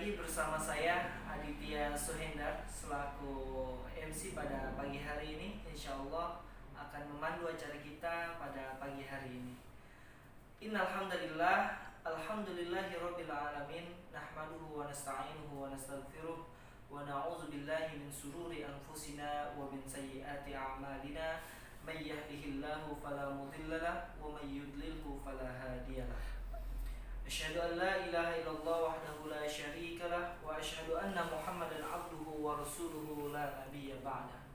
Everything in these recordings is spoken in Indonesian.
lagi bersama saya Aditya Suhendar selaku MC pada pagi hari ini. Insya Allah akan memandu acara kita pada pagi hari ini. Innalhamdulillah, alhamdulillahirabbil alamin, nahmaduhu wa nasta'inuhu wa nastaghfiruh wa na'udzu billahi min sururi anfusina wa min sayyiati a'malina. May yahdihillahu fala mudhillalah wa may yudlilhu fala hadiyalah. Asyhadu an la ilaha illallah wahdahu la syarikalah wa asyhadu anna Muhammadan abduhu wa rasuluhu la nabiyya ba'da.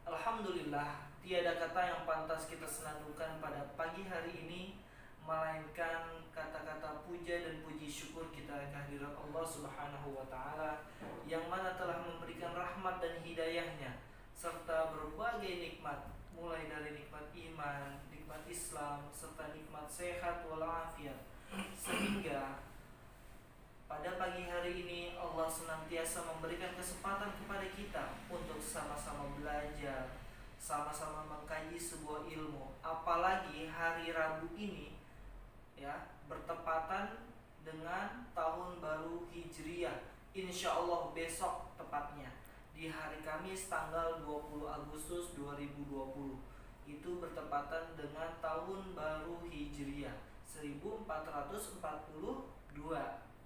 Alhamdulillah, tiada kata yang pantas kita senandungkan pada pagi hari ini melainkan kata-kata puja dan puji syukur kita kehadirat Allah Subhanahu wa taala yang mana telah memberikan rahmat dan hidayahnya serta berbagai nikmat, mulai dari nikmat iman, nikmat Islam serta nikmat sehat walafiat, sehingga pada pagi hari ini Allah senantiasa memberikan kesempatan kepada kita untuk sama-sama belajar, sama-sama mengkaji sebuah ilmu. Apalagi hari Rabu ini ya bertepatan dengan tahun baru Hijriah. Insya Allah besok tepatnya di hari Kamis tanggal 20 Agustus 2020 itu bertepatan dengan tahun baru Hijriah 1442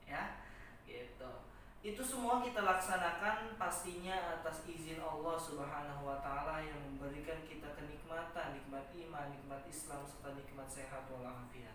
ya gitu. Itu semua kita laksanakan pastinya atas izin Allah Subhanahu wa taala yang memberikan kita kenikmatan, nikmat iman, nikmat Islam serta nikmat sehat walafiat.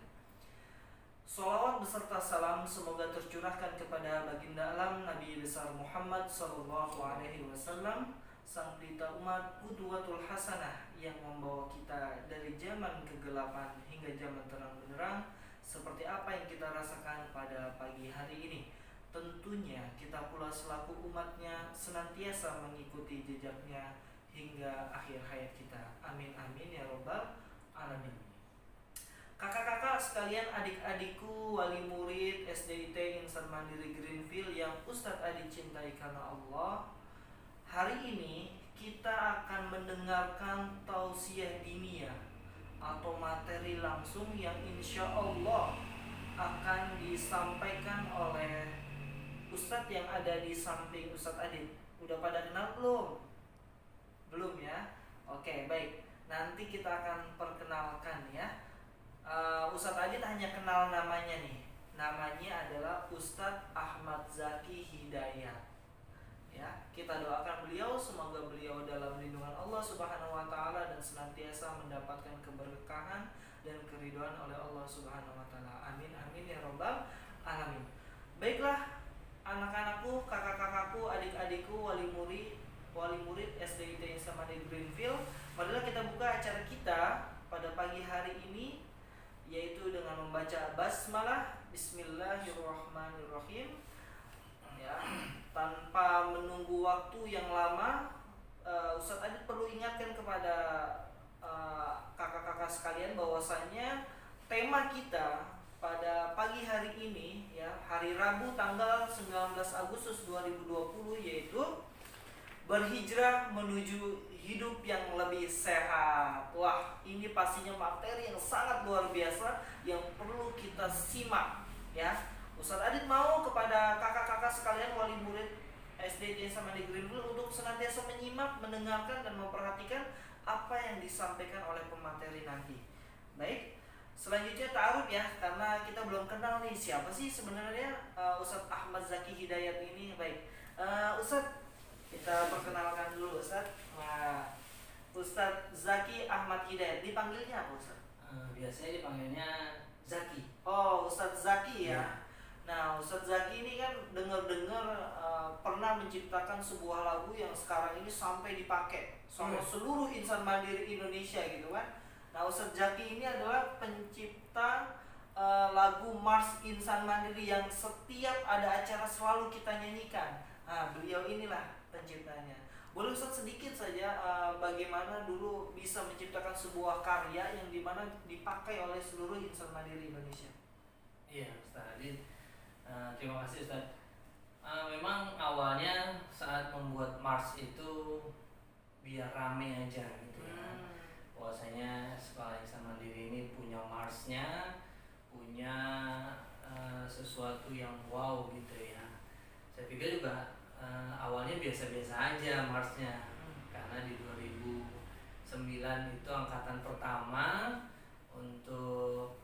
Salawat beserta salam semoga tercurahkan kepada baginda alam Nabi besar Muhammad sallallahu alaihi wasallam, sang pelita umat, qudwatul hasanah yang membawa kita dari zaman kegelapan hingga zaman terang benderang seperti apa yang kita rasakan pada pagi hari ini. Tentunya kita pula selaku umatnya senantiasa mengikuti jejaknya hingga akhir hayat kita. Amin amin ya robbal alamin. Kakak-kakak sekalian, adik-adikku, wali murid SDIT Insan Mandiri Greenfield yang Ustadz Adi cintai karena Allah, hari ini kita akan mendengarkan tausiah diniyah atau materi langsung yang insya Allah akan disampaikan oleh Ustadz yang ada di samping Ustadz Adit. Udah pada kenal belum? Belum ya? Oke, baik. Nanti kita akan perkenalkan ya. Ustadz Adit hanya kenal namanya nih. Namanya adalah Ustadz Ahmad Zaki Hidayat. Ya, kita doakan beliau semoga beliau dalam lindungan Allah Subhanahu wa taala dan senantiasa mendapatkan keberkahan dan keridhaan oleh Allah Subhanahu wa taala. Amin amin ya robbal alamin. Baiklah, anak-anakku, kakak-kakakku, adik-adikku, wali murid SDIT Insan Mandiri Greenfield, marilah kita buka acara kita pada pagi hari ini yaitu dengan membaca basmalah, bismillahirrahmanirrahim. Ya, tanpa menunggu waktu yang lama, Ustadz Adit perlu ingatkan kepada kakak-kakak sekalian bahwasanya tema kita pada pagi hari ini ya, hari Rabu tanggal 19 Agustus 2020 yaitu berhijrah menuju hidup yang lebih sehat. Wah, ini pastinya materi yang sangat luar biasa yang perlu kita simak ya. Ustadz Adit mau kepada kakak-kakak sekalian wali murid SD Insan Mandiri Greenfield untuk senantiasa menyimak, mendengarkan dan memperhatikan apa yang disampaikan oleh pemateri nanti. Baik, selanjutnya ta'aruf ya, karena kita belum kenal nih siapa sih sebenarnya Ustadz Ahmad Zaki Hidayat ini. Baik, Ustadz kita perkenalkan dulu Ustadz. Nah, Ustadz Zaki Ahmad Hidayat dipanggilnya apa Ustadz? Biasanya dipanggilnya Zaki. Oh, Ustadz Zaki ya. Nah, Ustadz Zaki ini kan dengar-dengar pernah menciptakan sebuah lagu yang sekarang ini sampai dipakai sama seluruh insan mandiri Indonesia gitu kan. Nah, Ustadz Zaki ini adalah pencipta lagu Mars Insan Mandiri yang setiap ada acara selalu kita nyanyikan. Nah, beliau inilah penciptanya. Boleh Ustadz sedikit saja bagaimana dulu bisa menciptakan sebuah karya yang dimana dipakai oleh seluruh insan mandiri Indonesia? Iya, Ustaz Adit. Terima kasih Ustaz. Memang awalnya saat membuat Mars itu biar rame aja gitu ya. Bahwasanya sekolah insan mandiri ini punya Marsnya, punya sesuatu yang wow gitu ya. Saya pikir juga awalnya biasa-biasa aja Marsnya, karena di 2009 itu angkatan pertama untuk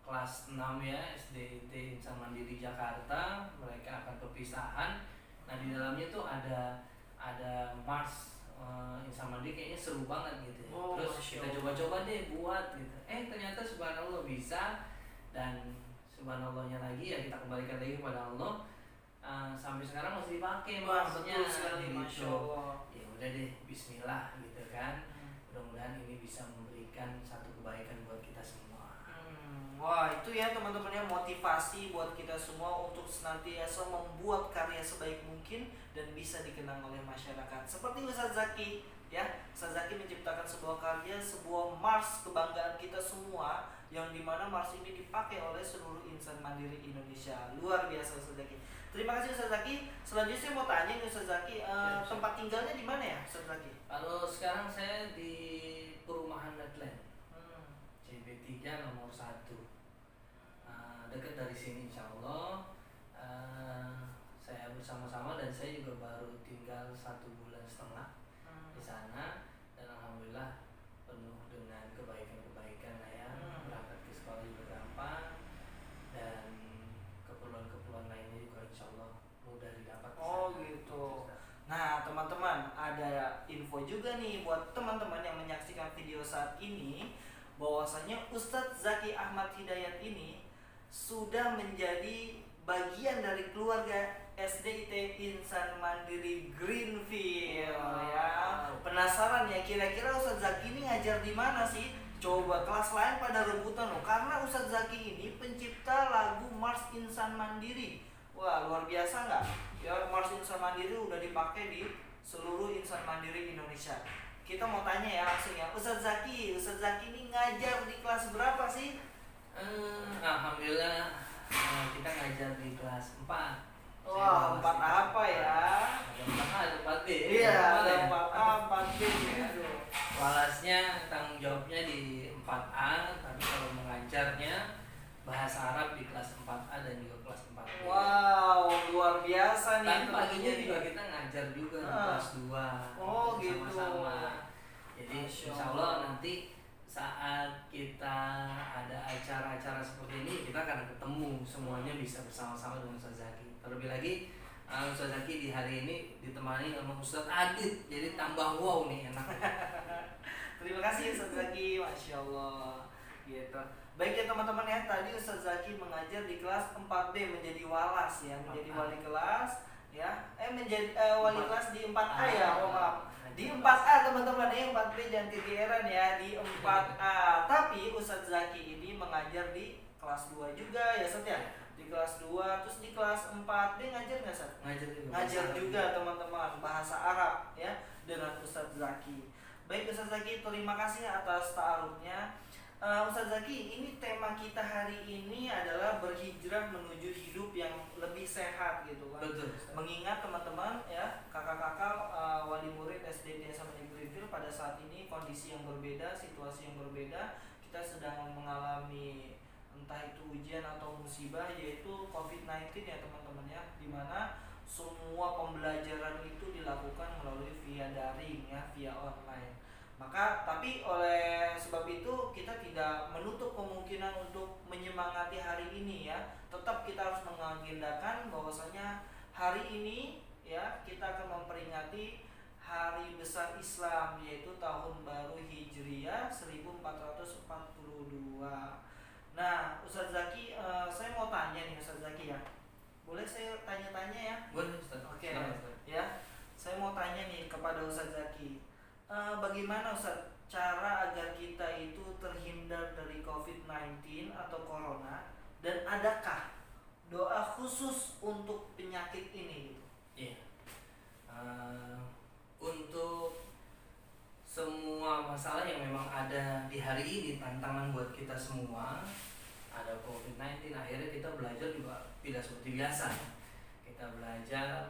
kelas 6 ya, SDIT Insan Mandiri Jakarta, mereka akan perpisahan. Nah di dalamnya tuh ada Mars Insan Mandiri, kayaknya seru banget gitu ya. Terus kita coba-coba deh buat gitu. Ternyata subhanallah bisa, dan subhanallahnya lagi ya kita kembalikan lagi kepada Allah. Sampai sekarang masih dipakai Marsnya. Betul sekali, Masya Allah. Ya udah deh, Bismillah gitu kan. Mudah-mudahan ini bisa memberikan satu kebaikan buat kita semua. Wah, itu ya teman-temannya, motivasi buat kita semua untuk senantiasa membuat karya sebaik mungkin dan bisa dikenang oleh masyarakat. Seperti Ustaz Zaki ya, Ustaz Zaki menciptakan sebuah karya, sebuah Mars kebanggaan kita semua, yang dimana Mars ini dipakai oleh seluruh insan mandiri Indonesia. Luar biasa Ustaz Zaki. Terima kasih Ustaz Zaki. Selanjutnya saya mau tanya nih Ustaz Zaki, tempat tinggalnya di mana ya Ustaz Zaki? Kalau sekarang saya di perumahan Netland, CB3 nomor 1, dekat dari sini insya Allah. Saya bersama-sama, dan saya juga baru tinggal 1,5 bulan di sana, dan alhamdulillah penuh dengan kebaikan-kebaikan lah ya. Berangkat ke sekolah juga gampang, dan keperluan-keperluan lainnya juga insya Allah mudah didapat. Oh gitu. Nah teman-teman, ada info juga nih buat teman-teman yang menyaksikan video saat ini, bahwasanya Ustadz Zaki Ahmad Hidayat ini sudah menjadi bagian dari keluarga SDIT Insan Mandiri Greenfield. Ya, penasaran ya kira-kira Ustadz Zaki ini ngajar di mana sih? Coba kelas lain pada rebutan loh, karena Ustadz Zaki ini pencipta lagu Mars Insan Mandiri. Wah, luar biasa nggak? Ya, Mars Insan Mandiri udah dipakai di seluruh insan mandiri Indonesia. Kita mau tanya ya langsung ya, Ustadz Zaki ini ngajar di kelas berapa sih? Alhamdulillah kita ngajar di kelas 4. Wah, 4 apa ya? Ada 4B. Iya, ada 4A, 4B ya. Walasnya tanggung jawabnya di 4A, tapi kalau mengajarnya bahasa Arab di kelas 4A dan juga kelas 4B. Wow, luar biasa nih. Tapi paginya juga kita ngajar juga di kelas 2. Oh gitu. Sama-sama. Jadi insya Allah nanti saat kita ada acara-acara seperti ini, kita akan ketemu semuanya, bisa bersama-sama dengan Ustaz Zaki. Terlebih lagi Ustaz Zaki di hari ini ditemani sama Ustaz Adit, jadi tambah wow nih enak. Terima kasih Ustaz Zaki, Masya Allah. Gitu. Baik ya teman-teman ya, tadi Ustaz Zaki mengajar di kelas 4B, menjadi walas ya, menjadi wali kelas ya. Menjadi wali kelas di 4A ya, oh maaf. Di 4A teman-teman ya, 4B jangan kegeeran ya, di 4A. Tapi Ustaz Zaki ini mengajar di kelas 2 juga ya Ustaz ya. Di kelas 2, terus di kelas 4B ngajar nggak Ustaz? Ngajar juga teman-teman, bahasa Arab ya, dengan Ustaz Zaki. Baik Ustaz Zaki, terima kasih atas ta'arufnya. Ustaz Zaki, ini tema kita hari ini adalah berhijrah menuju hidup yang lebih sehat gitu kan. Betul. Mengingat teman-teman ya, kakak-kakak wali murid SDIT Insan Mandiri Greenfield pada saat ini kondisi yang berbeda, situasi yang berbeda. Kita sedang mengalami entah itu ujian atau musibah, yaitu COVID-19 ya teman-teman ya, dimana semua pembelajaran itu dilakukan melalui via daring ya, via online. Maka tapi oleh sebab itu kita tidak menutup kemungkinan untuk menyemangati hari ini ya. Tetap kita harus mengagendakan bahwasanya hari ini ya kita akan memperingati hari besar Islam, yaitu tahun baru Hijriah 1442. Nah, Ustaz Zaki, saya mau tanya nih Ustaz Zaki ya. Boleh saya tanya-tanya ya? Boleh Ustaz. Oke. Ya. Saya mau tanya nih kepada Ustaz Zaki. Bagaimana Ustaz cara agar kita itu terhindar dari COVID-19 atau Corona, dan adakah doa khusus untuk penyakit ini? Iya. Untuk semua masalah yang memang ada di hari ini, tantangan buat kita semua, ada COVID-19, akhirnya kita belajar juga tidak seperti biasa. Kita belajar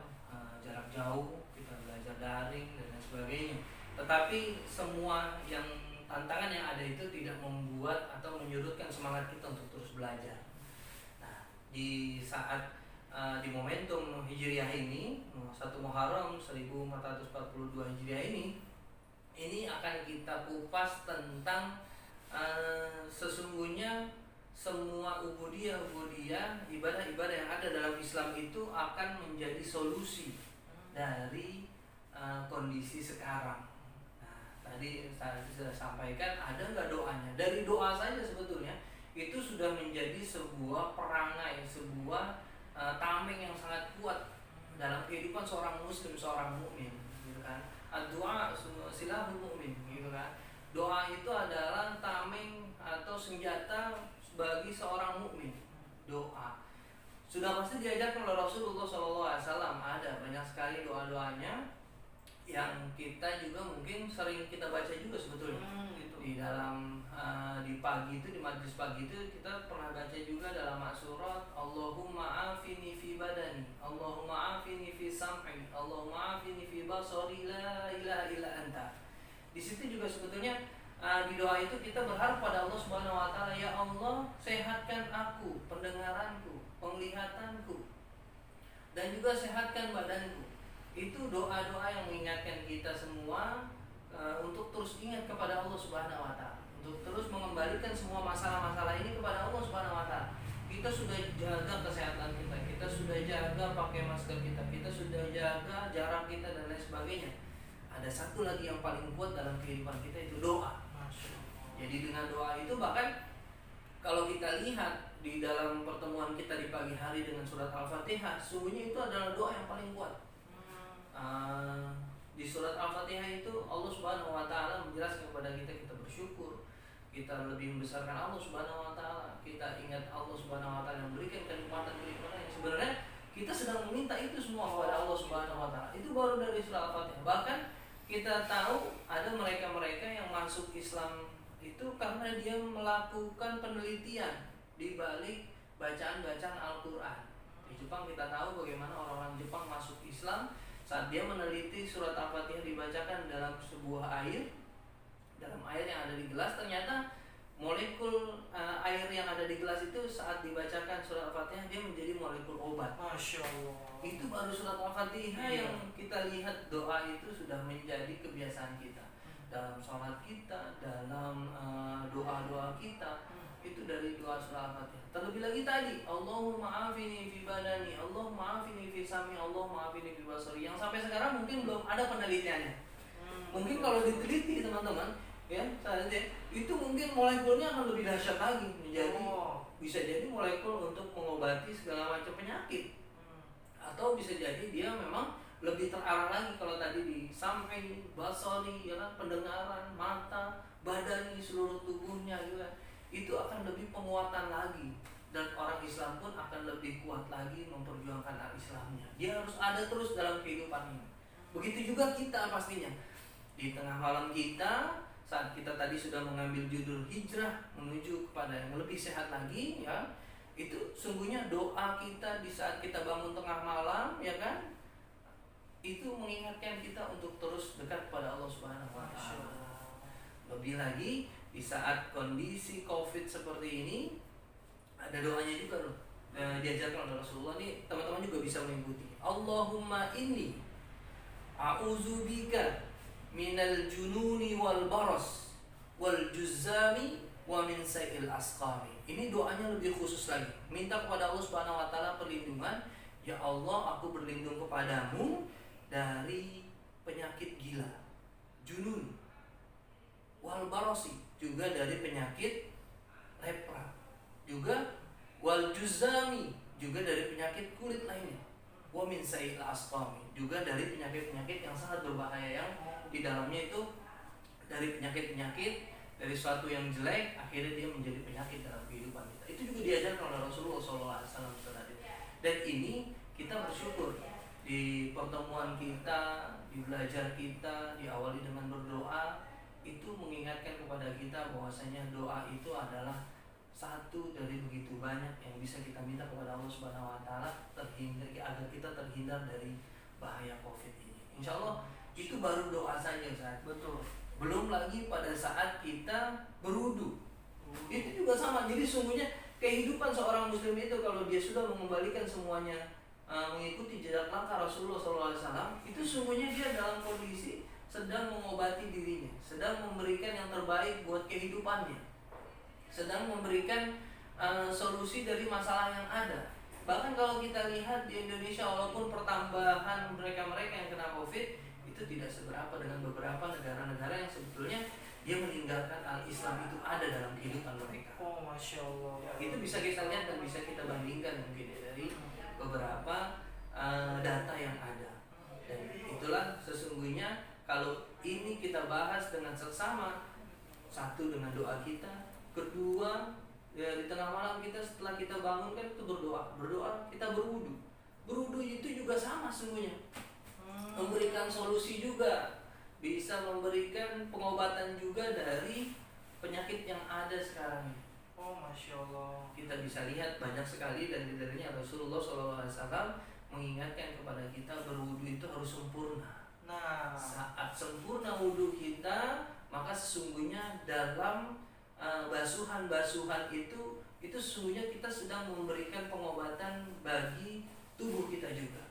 jarak jauh, kita belajar daring dan lain sebagainya. Tetapi semua yang tantangan yang ada itu tidak membuat atau menyurutkan semangat kita untuk terus belajar. Nah, di saat di momentum Hijriah ini 1 Muharram 1442 Hijriah ini akan kita kupas tentang sesungguhnya semua ubudiyah, ibadah-ibadah yang ada dalam Islam itu akan menjadi solusi dari kondisi sekarang. Nah, tadi saya sudah sampaikan, ada nggak doanya? Dari doa saja sebetulnya itu sudah menjadi sebuah perangai, sebuah tameng yang sangat kuat dalam kehidupan seorang muslim, seorang mukmin, gitu kan. Doa silahul mukmin, gitu kan. Doa itu adalah tameng atau senjata bagi seorang mukmin. Doa sudah pasti diajarkan oleh Rasulullah SAW. Ada banyak sekali doa-doanya yang kita juga mungkin sering kita baca juga sebetulnya. Gitu. Di dalam di pagi itu, di majlis pagi itu kita pernah baca juga dalam surat Allahumma afini fi badani, Allahumma afini fi sam'i, Allahumma afini fi basari, la ilaha illa anta. Di situ juga sebetulnya di doa itu kita berharap pada Allah Subhanahu wa taala, ya Allah, sehatkan aku, pendengaranku, penglihatanku, dan juga sehatkan badanku. Itu doa-doa yang mengingatkan kita semua untuk terus ingat kepada Allah Subhanahu wa taala, untuk terus mengembalikan semua masalah-masalah ini kepada Allah Subhanahu wa taala. Kita sudah jaga kesehatan kita, kita sudah jaga pakai masker kita sudah jaga jarak kita dan lain sebagainya. Ada satu lagi yang paling kuat dalam kehidupan kita, itu doa. Jadi dengan doa itu, bahkan kalau kita lihat di dalam pertemuan kita di pagi hari dengan surat Al-Fatihah, sungguhnya itu adalah doa yang paling kuat. Di surat Al-Fatihah itu Allah Subhanahu wa taala menjelaskan kepada kita bersyukur, kita lebih membesarkan Allah Subhanahu wa taala, kita ingat Allah Subhanahu wa taala yang memberikan kenikmatan-kenikmatan yang sebenarnya kita sedang meminta itu semua kepada Allah Subhanahu wa taala. Itu baru dari surat Al-Fatihah. Bahkan kita tahu ada mereka-mereka yang masuk Islam itu karena dia melakukan penelitian di balik bacaan-bacaan Al-Quran. Di Jepang kita tahu bagaimana orang-orang Jepang masuk Islam saat dia meneliti surat Al-Fatihah dibacakan dalam sebuah air, dalam air yang ada di gelas, ternyata molekul air yang ada di gelas itu saat dibacakan surat Al-Fatihah dia menjadi molekul obat. Masya Allah. Itu baru surat Al-Fatihah yang kita lihat doa itu sudah menjadi kebiasaan kita dalam sholat kita, dalam doa-doa kita. Itu dari doa surat Al-Fatihah. Terlebih lagi tadi, Allahumma afini fi badani, Allahumma afini fi sami, Allahumma afini fi basari, yang sampai sekarang mungkin belum ada penelitiannya. Mungkin kalau diteliti teman-teman, ya saja itu mungkin molekulnya akan lebih dahsyat lagi, menjadi bisa jadi molekul untuk mengobati segala macam penyakit. Atau bisa jadi dia memang lebih terarah lagi, kalau tadi di sampai basari, ya kan, pendengaran, mata, badani, seluruh tubuhnya juga, itu akan lebih penguatan lagi, dan orang Islam pun akan lebih kuat lagi memperjuangkan Islamnya. Dia harus ada terus dalam kehidupan ini. Begitu juga kita pastinya. Di tengah malam kita, saat kita tadi sudah mengambil judul hijrah menuju kepada yang lebih sehat lagi, ya, itu sungguhnya doa kita di saat kita bangun tengah malam, ya kan, itu mengingatkan kita untuk terus dekat kepada Allah Subhanahu wa taala. Lebih lagi di saat kondisi Covid seperti ini, ada doanya juga loh. Diajarkan oleh Rasulullah, nih teman-teman juga bisa mengikuti. Allahumma inni a'udzubika minal jununi wal baras wal juzzami wa min sa'il asqami. Ini doanya lebih khusus lagi. Minta kepada Allah Subhanahu wa taala perlindungan. Ya Allah, aku berlindung kepadamu dari penyakit gila, junun, wal barasi, juga dari penyakit lepra, juga wal juzami, juga dari penyakit kulit lainnya, wa min sa'il asqami, juga dari penyakit-penyakit yang sangat berbahaya yang di dalamnya itu dari penyakit-penyakit, dari suatu yang jelek akhirnya dia menjadi penyakit dalam kehidupan kita. Itu juga diajarkan oleh Rasulullah SAW. Dan ini kita bersyukur di pertemuan kita, di belajar kita, diawali dengan berdoa, itu mengingatkan kepada kita bahwasanya doa itu adalah satu dari begitu banyak yang bisa kita minta kepada Allah Subhanahu wa taala terhindar, agar kita terhindar dari bahaya Covid ini. Insya Allah itu baru doa saja, Ustaz. Betul. Belum lagi pada saat kita berwudu. Itu juga sama. Jadi sungguhnya kehidupan seorang muslim itu kalau dia sudah mengembalikan semuanya mengikuti jejak langkah Rasulullah SAW, itu sungguhnya dia dalam kondisi sedang mengobati dirinya, sedang memberikan yang terbaik buat kehidupannya, sedang memberikan solusi dari masalah yang ada. Bahkan kalau kita lihat di Indonesia, walaupun pertambahan mereka-mereka yang kena COVID itu tidak seberapa dengan beberapa negara-negara yang sebetulnya dia meninggalkan al-Islam itu ada dalam kehidupan mereka. Oh, Masya Allah. Itu bisa kita lihat dan bisa kita bandingkan mungkin ya, dari beberapa data yang ada. Dan itulah sesungguhnya kalau ini kita bahas dengan seksama, satu dengan doa kita, kedua ya di tengah malam kita setelah kita bangun kan itu berdoa kita berwudu itu juga sama sesungguhnya, memberikan solusi juga, bisa memberikan pengobatan juga dari penyakit yang ada sekarang ini. Oh, Masya Allah. Kita bisa lihat banyak sekali dan darinya Rasulullah SAW mengingatkan kepada kita berwudu itu harus sempurna. Nah, Saat sempurna wudu kita, maka sesungguhnya dalam basuhan-basuhan itu sesungguhnya kita sedang memberikan pengobatan bagi tubuh kita juga,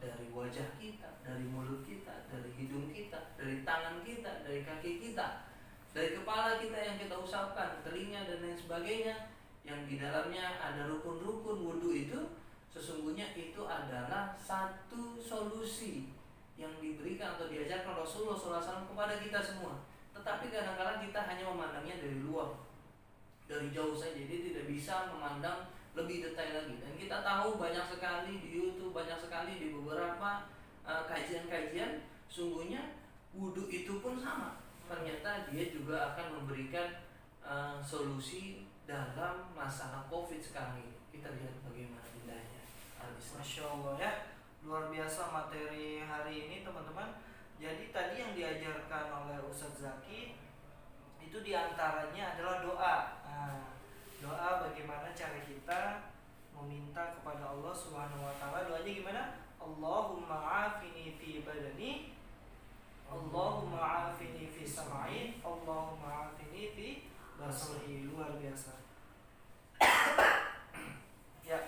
dari wajah kita, dari mulut kita, dari hidung kita, dari tangan kita, dari kaki kita, dari kepala kita yang kita usapkan, telinga dan lain sebagainya, yang di dalamnya ada rukun-rukun wudu itu, sesungguhnya itu adalah satu solusi yang diberikan atau diajarkan Rasulullah SAW kepada kita semua. Tetapi kadang-kadang kita hanya memandangnya dari luar, dari jauh saja, jadi tidak bisa memandang lebih detail lagi. Dan kita tahu banyak sekali di YouTube, banyak sekali di beberapa kajian-kajian, sungguhnya wudhu itu pun sama. Ternyata dia juga akan memberikan solusi dalam masalah COVID sekarang ini. Kita lihat bagaimana indahnya al-Islam. Masya Allah ya, luar biasa materi hari ini teman-teman. Jadi tadi yang diajarkan oleh Ustadz Zaki itu diantaranya adalah doa. Nah, doa bagaimana cara kita meminta kepada Allah Subhanahu Wa Taala. Doanya gimana? Allahumma afini fi badani, Allahumma afini fi sam'i, Allahumma afini fi basari. Luar biasa. Ya,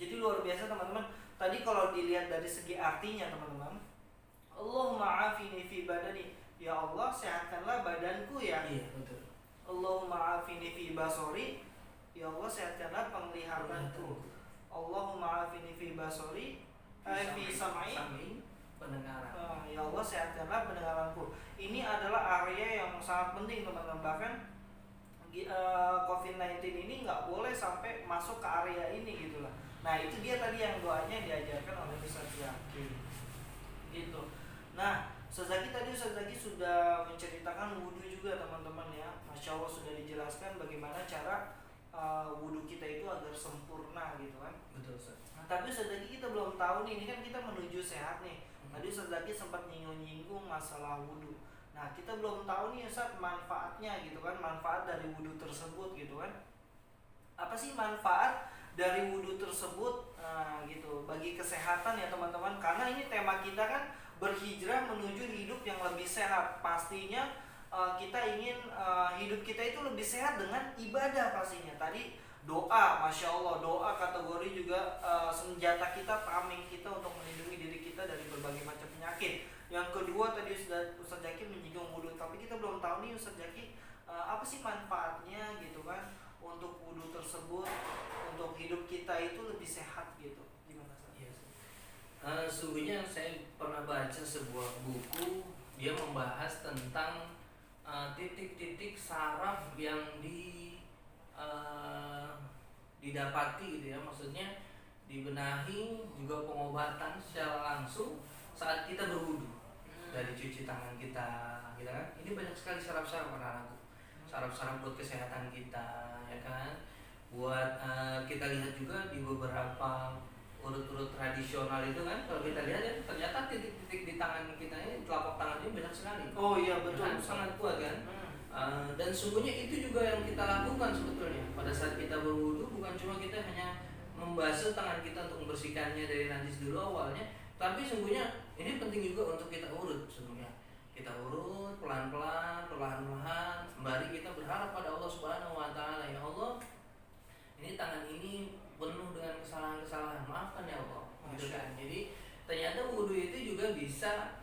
jadi luar biasa teman-teman. Tadi kalau dilihat dari segi artinya teman-teman, Allahumma afini fi badani, ya Allah sehatkanlah badanku ya. Iya betul. Allahumma afini fi basari, ya Allah sehatkanlah penglihatanku. Allahumma afini fi basari, fi sam'i, pendengaran. ya Allah sehatkanlah pendengaranku. Ini adalah area yang sangat penting teman-teman. Bahkan COVID-19 ini nggak boleh sampai masuk ke area ini gitu lah. Nah itu dia tadi yang doanya diajarkan oleh Ustadz Zaki gitu. Nah Ustadz Zaki sudah menceritakan wudhu juga teman-teman ya. Masya Allah sudah dijelaskan bagaimana cara wudhu kita itu agar sempurna gitu kan. Betul Ustaz. Nah, tapi Ustadz Zaki kita belum tahu nih, ini kan kita menuju sehat nih. Tadi Ustadz Zaki sempat nyinggung masalah wudhu. Nah kita belum tahu nih Ustadz manfaatnya gitu kan, manfaat dari wudhu tersebut gitu kan. Apa sih manfaat dari wudhu tersebut gitu bagi kesehatan ya teman-teman? Karena ini tema kita kan berhijrah menuju hidup yang lebih sehat. Pastinya kita ingin hidup kita itu lebih sehat dengan ibadah pastinya. Tadi doa, Masya Allah, doa kategori juga senjata kita, tameng kita untuk melindungi diri kita dari berbagai macam penyakit. Yang kedua tadi Ustadz Zaki menyinggung wudhu, tapi kita belum tahu nih Ustadz Zaki apa sih manfaatnya gitu kan untuk wudhu tersebut, untuk hidup kita itu lebih sehat gitu. Gimana Ustadz? Yes. Sungguhnya saya pernah baca sebuah buku, dia membahas tentang titik-titik saraf yang didapati gitu ya, maksudnya dibenahi juga pengobatan secara langsung saat kita berwudu. Dari cuci tangan kita gitu kan, ini banyak sekali saraf-saraf anak-anakku, saraf-saraf buat kesehatan kita ya kan, buat kita lihat juga di beberapa urut-urut tradisional itu kan, kalau kita lihat ya ternyata titik-titik di tangan kita ini, telapak tangan ini banyak sekali. Oh iya betul, kan? Sangat kuat kan. Dan sungguhnya itu juga yang kita lakukan sebetulnya pada saat kita berwudu. Bukan cuma kita hanya membasuh tangan kita untuk membersihkannya dari najis dulu awalnya, tapi sungguhnya ini penting juga untuk kita urut sungguhnya. Kita urut pelan-pelan, perlahan-lahan, sembari kita berharap pada Allah Subhanahu Wa Taala, ya Allah, ini tangan ini penuh dengan kesalahan-kesalahan, maafkan ya Allah, gitu kan. Jadi ternyata wudhu itu juga bisa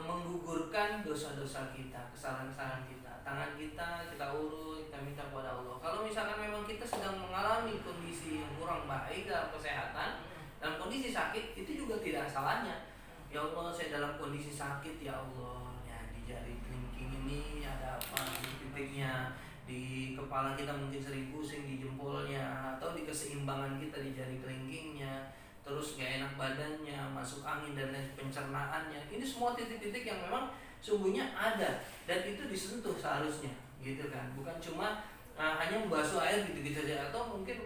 menggugurkan dosa-dosa kita, kesalahan-kesalahan kita. Tangan kita urut, kita minta kepada Allah. Kalau misalkan memang kita sedang mengalami kondisi yang kurang baik dalam kesehatan, dalam kondisi sakit, itu juga tidak salahnya. Ya Allah, saya dalam kondisi sakit ya Allah, ya di jari kelingking ini ada apa di titiknya, di kepala kita mungkin sering pusing di jempolnya, atau di keseimbangan kita di jari kelingkingnya, terus gak enak badannya, masuk angin dan lain pencernaannya. Ini semua titik-titik yang memang sungguhnya ada dan itu disentuh seharusnya, gitu kan. Bukan cuma hanya membasuh air gitu-gitu saja, atau mungkin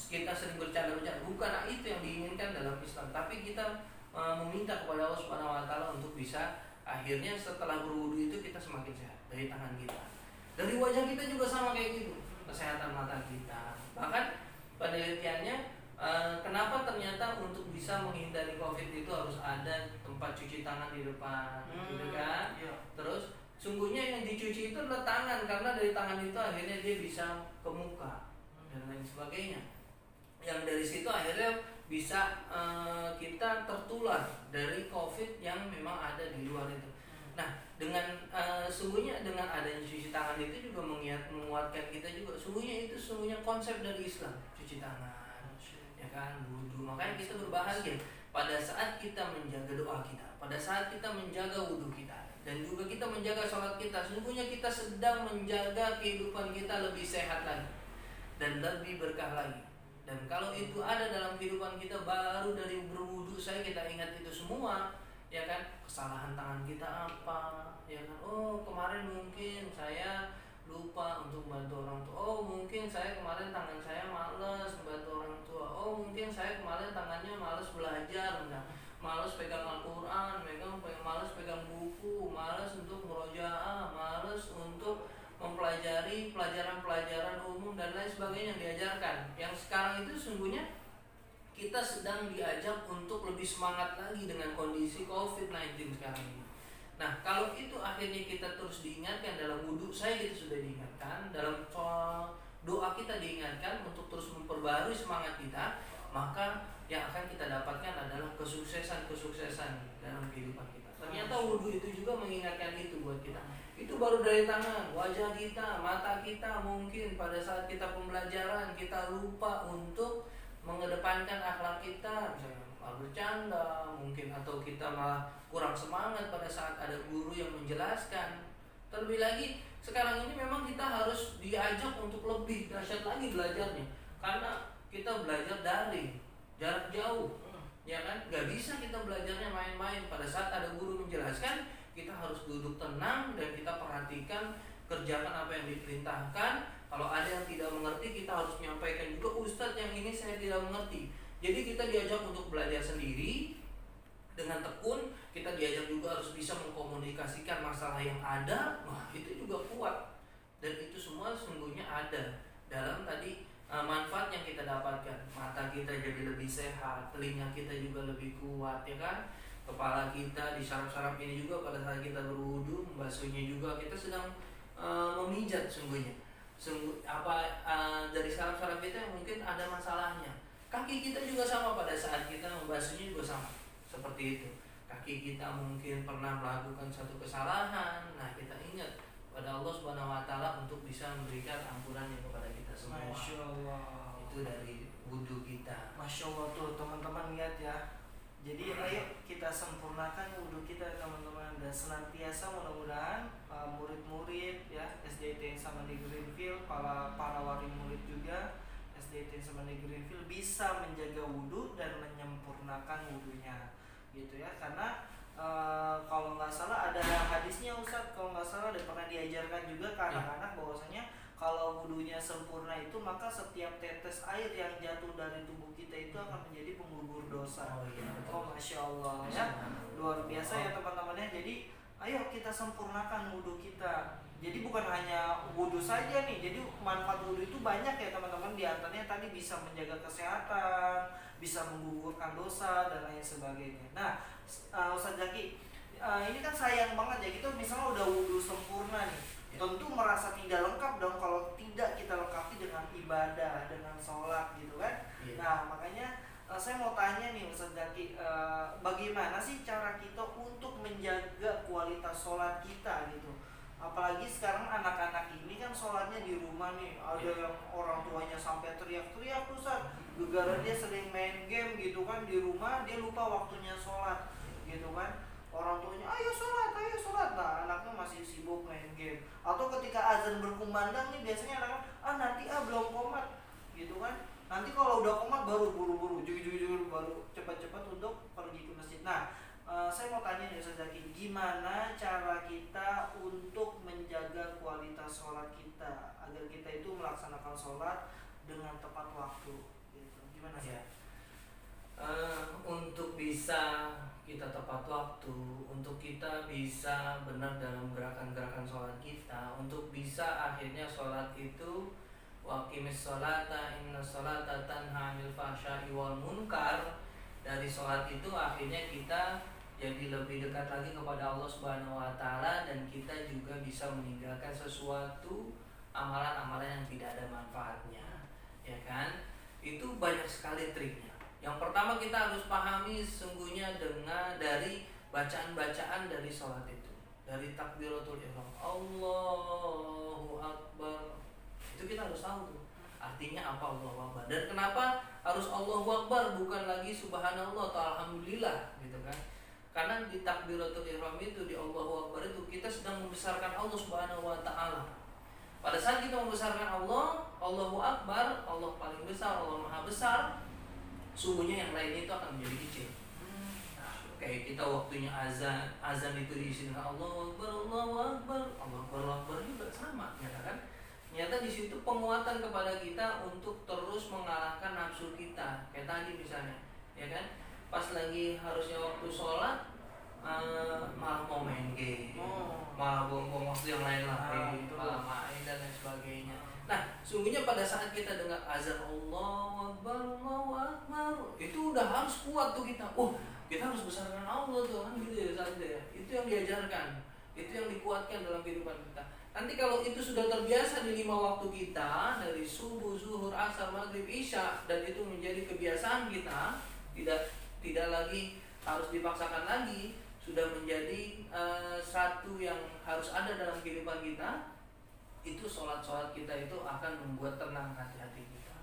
kita sering bercanda-bercanda. Bukan itu yang diinginkan dalam Islam, tapi kita meminta kepada Allah Subhanahu wa taala untuk bisa akhirnya setelah berwudu itu kita semakin sehat dari tangan kita. Dari wajah kita juga sama kayak gitu, kesehatan mata kita. Bahkan penelitiannya kenapa ternyata untuk bisa menghindari COVID itu harus ada tempat cuci tangan di depan, gitu kan? Iya. Terus sungguhnya yang dicuci itu adalah tangan, karena dari tangan itu akhirnya dia bisa ke muka dan lain sebagainya. Yang dari situ akhirnya bisa kita tertular dari COVID yang memang ada di luar itu. Nah, dengan sungguhnya dengan adanya cuci tangan itu juga menguatkan kita juga. Sungguhnya konsep dari Islam, cuci tangan, ya kan, wudhu. Makanya kita berbahagia pada saat kita menjaga doa kita, pada saat kita menjaga wudhu kita, dan juga kita menjaga sholat kita. Sungguhnya kita sedang menjaga kehidupan kita lebih sehat lagi dan lebih berkah lagi. Dan kalau itu ada dalam kehidupan kita, baru dari berwudhu saya kita ingat itu semua, ya kan, kesalahan tangan kita apa, ya kan. Oh, kemarin mungkin saya lupa untuk bantu orang tua. Oh, mungkin saya kemarin tangan saya malas bantu orang tua. Oh, mungkin saya kemarin tangannya malas belajar, malas pegang Al-Quran, malas pegang buku, malas untuk murojaah, malas untuk mempelajari pelajaran-pelajaran umum dan lain sebagainya yang diajarkan. Yang sekarang itu sungguhnya kita sedang diajak untuk lebih semangat lagi dengan kondisi COVID-19 sekarang ini. Nah, kalau itu akhirnya kita terus diingatkan dalam wudhu saya, kita sudah diingatkan, dalam doa kita diingatkan untuk terus memperbarui semangat kita, maka yang akan kita dapatkan adalah kesuksesan dalam kehidupan kita. Ternyata wudhu itu juga mengingatkan itu buat kita. Itu baru dari tangan, wajah kita, mata kita. Mungkin pada saat kita pembelajaran kita lupa untuk mengedepankan akhlak kita, misalnya malah bercanda mungkin, atau kita malah kurang semangat pada saat ada guru yang menjelaskan. Terlebih lagi sekarang ini memang kita harus diajak untuk lebih dahsyat lagi belajarnya, karena kita belajar daring, jarak jauh, ya kan. Gak bisa kita belajarnya main-main. Pada saat ada guru menjelaskan, kita harus duduk tenang dan kita perhatikan, kerjakan apa yang diperintahkan. Kalau ada yang tidak mengerti, kita harus menyampaikan juga, Ustadz yang ini saya tidak mengerti. Jadi kita diajak untuk belajar sendiri dengan tekun. Kita diajak juga harus bisa mengkomunikasikan masalah yang ada. Wah, itu juga kuat. Dan itu semua sungguhnya ada dalam tadi manfaat yang kita dapatkan. Mata kita jadi lebih sehat, telinga kita juga lebih kuat, ya kan. Kepala kita di saraf-saraf ini juga pada saat kita berwudu, membasuhnya juga kita sedang memijat sungguhnya. Dari saraf-saraf kita yang mungkin ada masalahnya. Kaki kita juga sama, pada saat kita membasuhnya juga sama seperti itu. Kaki kita mungkin pernah melakukan satu kesalahan. Nah, kita ingat pada Allah Subhanahu wa taala untuk bisa memberikan ampunannya kepada kita semua. Masya Allah. Itu dari wudhu kita. Masya Allah tuh teman-teman, lihat ya. Jadi ayo kita sempurnakan wudhu kita teman-teman, dan senantiasa mudah-mudahan murid-murid ya SDT sama di Greenfield, para wali murid juga SDT sama di Greenfield bisa menjaga wudhu dan menyempurnakan wudhunya, gitu ya. Karena kalau nggak salah ada hadisnya Ustadz, kalau nggak salah dan pernah diajarkan juga ke anak-anak bahwasanya kalau wudhunya sempurna itu, maka setiap tetes air yang jatuh dari tubuh kita itu akan menjadi penggugur dosa. Oh iya, Oh, Masya Allah ya, luar biasa ya teman-temannya. Jadi ayo kita sempurnakan wudhu kita. Jadi bukan hanya wudhu saja nih, jadi manfaat wudhu itu banyak ya teman-teman. Di antaranya tadi bisa menjaga kesehatan, bisa menggugurkan dosa dan lain sebagainya. Nah, Ustaz Zaki, ini kan sayang banget ya, kita misalnya udah wudhu sempurna nih, Ya. tentu merasa tidak lengkap dong kalau tidak kita lengkapi dengan ibadah, dengan sholat gitu kan. Ya. Nah makanya saya mau tanya nih Ustaz Zaki, bagaimana sih cara kita untuk menjaga kualitas sholat kita gitu? Apalagi sekarang anak-anak ini kan sholatnya di rumah nih, ada yang orang tuanya sampai teriak-teriak Ustaz, gara-gara dia sering main game gitu kan di rumah, dia lupa waktunya sholat gitu kan. Orang tuanya ayo sholat, nah anaknya masih sibuk main game. Atau ketika azan berkumandang nih biasanya anak nanti belum komat gitu kan. Nanti kalau udah komat baru buru-buru jujur baru cepat-cepat untuk pergi ke masjid. Nah saya mau tanya nih Ustaz Zaki, gimana cara kita untuk menjaga kualitas sholat kita agar kita itu melaksanakan sholat dengan tepat waktu gitu. Gimana sih? Ya. Untuk bisa kita tepat waktu, untuk kita bisa benar dalam gerakan-gerakan sholat kita, untuk bisa akhirnya sholat itu waqimis sholata inna sholata tanha 'anil fahsya'i wal munkar, dari sholat itu akhirnya kita jadi lebih dekat lagi kepada Allah Subhanahu wa taala, dan kita juga bisa meninggalkan sesuatu amalan-amalan yang tidak ada manfaatnya, ya kan? Itu banyak sekali triknya. Yang pertama kita harus pahami sesungguhnya dari bacaan-bacaan dari sholat itu, dari takbiratul ihram, Allahu Akbar, itu kita harus tahu tuh artinya apa Allahu Akbar, dan kenapa harus Allahu Akbar bukan lagi Subhanallah atau Alhamdulillah gitu kan. Karena di takbiratul ihram itu, di Allahu Akbar itu, kita sedang membesarkan Allah Subhanahu wa taala. Pada saat kita membesarkan Allah, Allahu Akbar, Allah paling besar, Allah maha besar, sungguhnya yang lainnya itu akan menjadi kecil. Nah, kayak kita waktunya azan itu diisi dengan Allahu Akbar, Allahu Akbar, Allahu Akbar, Allahu Akbar, juga sama, ya kan? Ternyata di situ penguatan kepada kita untuk terus mengalahkan nafsu kita. Kayak tadi misalnya, ya kan? Pas lagi harusnya waktu sholat, malah mau main game, malah buang-buang waktu yang lain-lain, malah main dan lain sebagainya. Nah, sungguhnya pada saat kita dengar azan Allahu Akbar, Allahu Akbar, itu udah harus kuat tuh kita. Kita harus besarkan Allah tuh kan gitu ya saat itu ya. Itu yang diajarkan, itu yang dikuatkan dalam kehidupan kita. Nanti kalau itu sudah terbiasa di 5 waktu kita, dari subuh, zuhur, asar, maghrib, isya, dan itu menjadi kebiasaan kita, tidak lagi harus dipaksakan lagi, sudah menjadi satu yang harus ada dalam kehidupan kita, itu sholat-sholat kita itu akan membuat tenang hati-hati kita.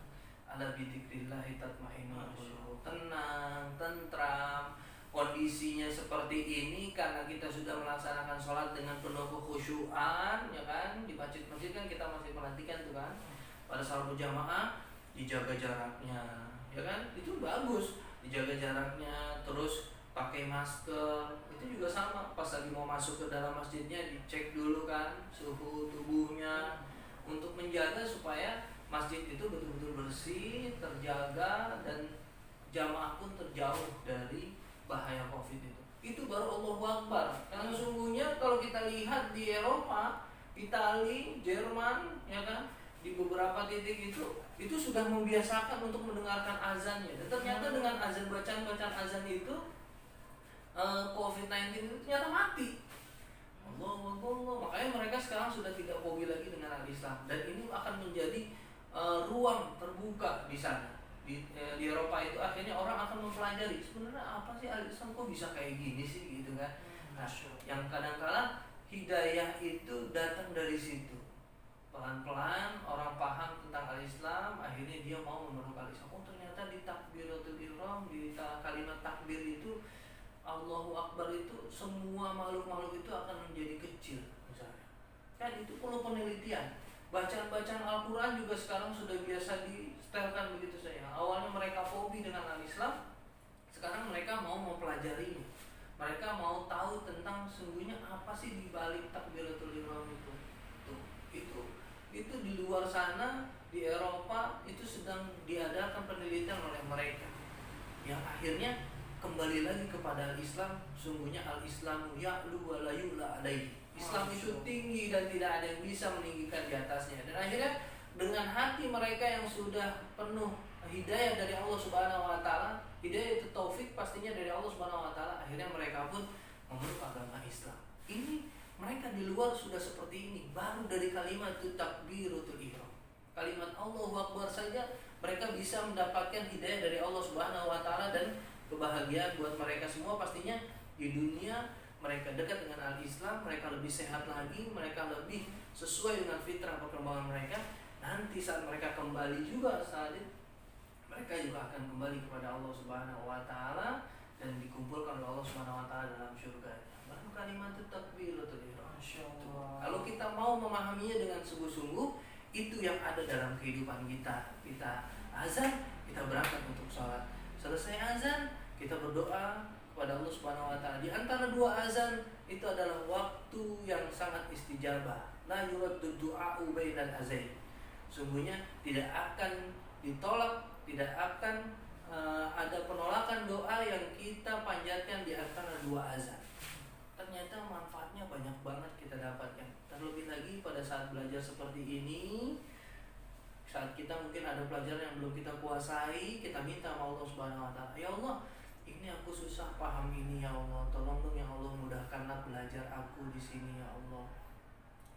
Ala bidzikrillahi tatmainnul qulub, tenang, tentram. Kondisinya seperti ini karena kita sudah melaksanakan sholat dengan penuh kekhusyuan, ya kan? Di masjid-masjid kan kita masih perhatikan tuh kan, pada salat berjamaah dijaga jaraknya, ya kan? Itu bagus, dijaga jaraknya, terus pakai masker, itu juga sama. Pas lagi mau masuk ke dalam masjidnya dicek dulu kan suhu tubuhnya, untuk menjaga supaya masjid itu betul-betul bersih, terjaga, dan jamaah pun terjauh dari bahaya COVID itu. Itu baru Allahu Akbar. Karena sesungguhnya kalau kita lihat di Eropa, Italia, Jerman, ya kan, di beberapa titik itu sudah membiasakan untuk mendengarkan azannya. Dan ternyata dengan azan, bacaan azan itu, COVID-19 itu ternyata mati. Allah. Makanya mereka sekarang sudah tidak fobi lagi dengan al-Islam, dan ini akan menjadi ruang terbuka di sana. Di Eropa itu akhirnya orang akan mempelajari sebenarnya apa sih al-Islam, kok bisa kayak gini sih gitu kan. Nah, yang kadang-kala hidayah itu datang dari situ. Pelan-pelan orang paham tentang al-Islam, akhirnya dia mau memeluk al-Islam. Ternyata di takbiratul ihram, di kalimat takbir itu, Allahu Akbar itu, semua makhluk-makhluk itu akan menjadi kecil misalnya. Kan itu perlu penelitian. Bacaan-bacaan Al-Quran juga sekarang sudah biasa disetelkan begitu saja. Awalnya mereka fobi dengan al-Islam, sekarang mereka mau mempelajarinya. Mereka mau tahu tentang sungguhnya apa sih di balik takbiratul ihram itu. Itu di luar sana, di Eropa itu sedang diadakan penelitian oleh mereka, yang akhirnya kembali lagi kepada Islam. Sungguhnya al-Islamu ya'lu wa la yu'la alaihi. Islam itu tinggi dan tidak ada yang bisa meninggikan di atasnya. Dan akhirnya dengan hati mereka yang sudah penuh hidayah dari Allah Subhanahu wa taala, hidayah itu taufik pastinya dari Allah Subhanahu wa taala, akhirnya mereka pun memeluk agama Islam. Ini Mereka di luar sudah seperti ini, baru dari kalimat itu takbiratul ihram, kalimat Allahu Akbar saja mereka bisa mendapatkan hidayah dari Allah Subhanahu wa taala dan kebahagiaan buat mereka semua. Pastinya di dunia mereka dekat dengan al-Islam, mereka lebih sehat lagi, mereka lebih sesuai dengan fitrah perkembangan mereka. Nanti saat mereka kembali juga, saat itu mereka juga akan kembali kepada Allah Subhanahu wa taala dan dikumpulkan oleh Allah Subhanahu wa taala dalam surga. Baru kalimat takbiratul ihram. Kalau kita mau memahaminya dengan sungguh-sungguh, itu yang ada dalam kehidupan kita. Kita azan, kita berangkat untuk sholat. Selesai azan, kita berdoa kepada Allah Subhanahu wa taala. Di antara dua azan itu adalah waktu yang sangat istijabah. La yuraddu du'a'u bainal azain. Sungguhnya tidak akan ditolak, tidak akan ada penolakan doa yang kita panjatkan di antara dua azan. Ternyata manfaatnya banyak banget kita dapatkan. Terlebih lagi pada saat belajar seperti ini, saat kita mungkin ada pelajaran yang belum kita kuasai, kita minta sama Allah Subhanahu wa taala, ya Allah, ini aku susah paham ini ya Allah, tolong dong ya Allah, mudahkanlah belajar aku di sini ya Allah.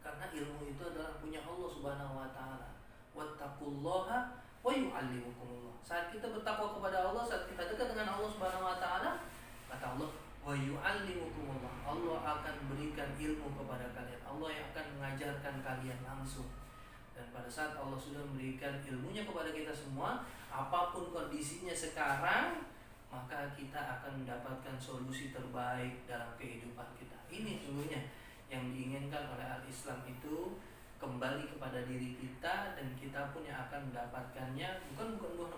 Karena ilmu itu adalah punya Allah Subhanahu wa taala. Wattaqullaha wa yu'allimukumullah. Saat kita bertakwa kepada Allah, saat kita dekat dengan Allah Subhanahu wa taala, kata Allah, wa yu'allimukumullah, Allah akan berikan ilmu kepada kalian. Allah yang akan mengajarkan kalian langsung. Dan pada saat Allah sudah memberikan ilmunya kepada kita semua, apapun kondisinya sekarang, maka kita akan mendapatkan solusi terbaik dalam kehidupan kita. Ini sungguhnya yang diinginkan oleh al-Islam itu, kembali kepada diri kita, dan kita pun yang akan mendapatkannya.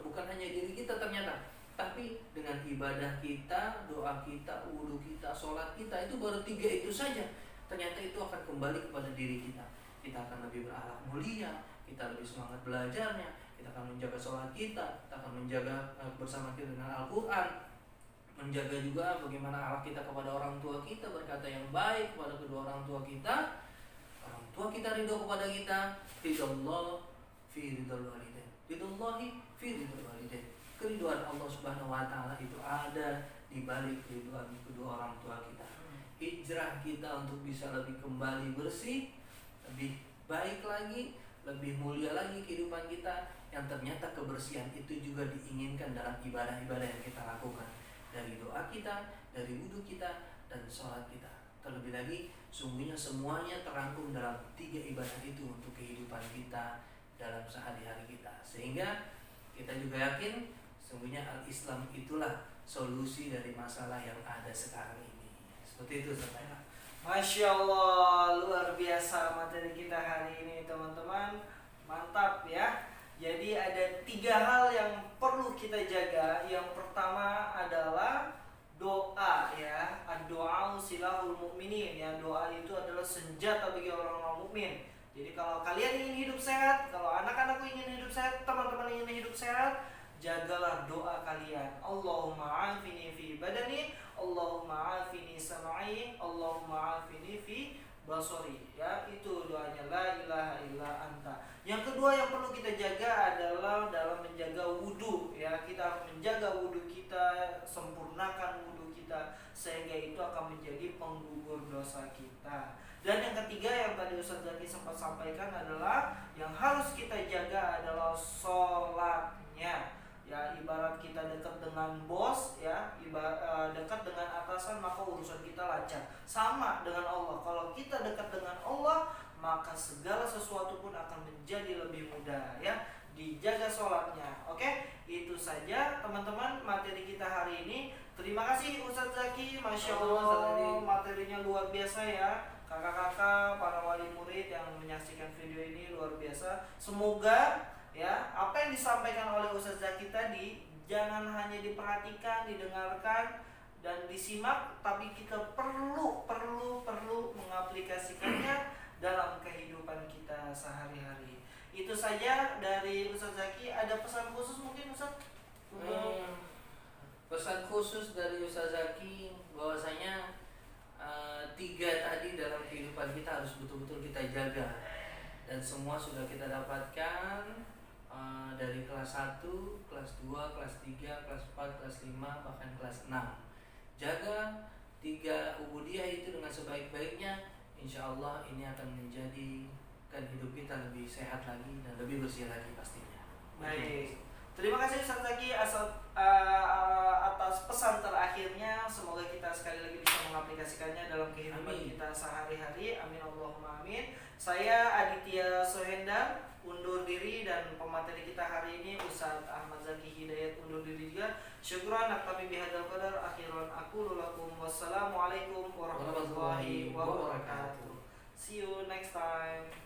Bukan hanya diri kita ternyata, tapi dengan ibadah kita, doa kita, wudhu kita, sholat kita, itu baru 3 itu saja. Ternyata itu akan kembali kepada diri kita. Kita akan lebih berakhlak mulia, kita lebih semangat belajarnya, kita akan menjaga sholat kita akan menjaga bersama kita dengan Al-Quran, menjaga juga bagaimana akhlak kita kepada orang tua kita, berkata yang baik kepada kedua orang tua kita, orang tua kita ridho kepada kita, ridallah fi ridal walidain, ridallahi fi ridal walidain. Keriduan Allah Subhanahu wa taala itu ada di balik keriduan kedua orang tua kita. Hijrah kita untuk bisa lebih kembali bersih, lebih baik lagi, lebih mulia lagi kehidupan kita, yang ternyata kebersihan itu juga diinginkan dalam ibadah-ibadah yang kita lakukan, dari doa kita, dari wudhu kita, dan sholat kita. Terlebih lagi, sungguhnya semuanya terangkum dalam 3 ibadah itu untuk kehidupan kita dalam sehari-hari kita. Sehingga kita juga yakin sungguhnya al-Islam itulah solusi dari masalah yang ada sekarang ini. Seperti itu, Ustaz. Masya Allah, luar biasa materi kita hari ini teman-teman. Mantap ya. Jadi ada 3 hal yang perlu kita jaga. Yang pertama adalah doa ya. Doa silahul mukminin ya. Doa itu adalah senjata bagi orang-orang mukmin. Jadi kalau kalian ingin hidup sehat, kalau anak-anakku ingin hidup sehat, teman-teman ingin hidup sehat, jagalah doa kalian. Allahumma afini fi badani, Allahumma afini sam'i, Allahumma afini fi basari. Ya, itu doanya, la ilaha illa anta. Yang kedua yang perlu kita jaga adalah dalam menjaga wudu ya. Kita harus menjaga wudu kita, sempurnakan wudu kita, sehingga itu akan menjadi penggugur dosa kita. Dan yang ketiga yang tadi Ustaz Zaki sempat sampaikan adalah yang harus kita jaga adalah sholatnya. Ya, ibarat kita dekat dengan bos ya, dekat dengan atasan, maka urusan kita lancar. Sama dengan Allah, kalau kita dekat dengan Allah, maka segala sesuatu pun akan menjadi lebih mudah ya. Dijaga sholatnya. Oke, itu saja teman-teman materi kita hari ini. Terima kasih Ustaz Zaki, Masya Allah, materinya luar biasa ya. Kakak-kakak, para wali murid yang menyaksikan video ini luar biasa. Semoga ya, apa yang disampaikan oleh Ustaz Zaki tadi jangan hanya diperhatikan, didengarkan dan disimak, tapi kita perlu mengaplikasikannya dalam kehidupan kita sehari-hari. Itu saja dari Ustaz Zaki. Ada pesan khusus mungkin Ustaz? Pesan khusus dari Ustaz Zaki bahwasanya 3 tadi dalam kehidupan kita harus betul-betul kita jaga, dan semua sudah kita dapatkan dari kelas 1, kelas 2, kelas 3, kelas 4, kelas 5, bahkan kelas 6. Jaga 3 ubudiyah itu dengan sebaik-baiknya. insya Allah ini akan menjadikan hidup kita lebih sehat lagi dan lebih bersih lagi pastinya. Baik. Terima kasih Ustaz Zaki atas pesan terakhirnya. Semoga kita sekali lagi bisa mengaplikasikannya dalam kehidupan Amin. kita sehari-hari. Amin Allahumma amin. Saya Aditya Sohendang undur diri, dan pemateri kita hari ini Ustaz Ahmad Zaki Hidayat undur diri juga. Syukran naktabi bihadzal qadar, akhiran aqulu lakum wassalamualaikum warahmatullahi wabarakatuh. See you next time.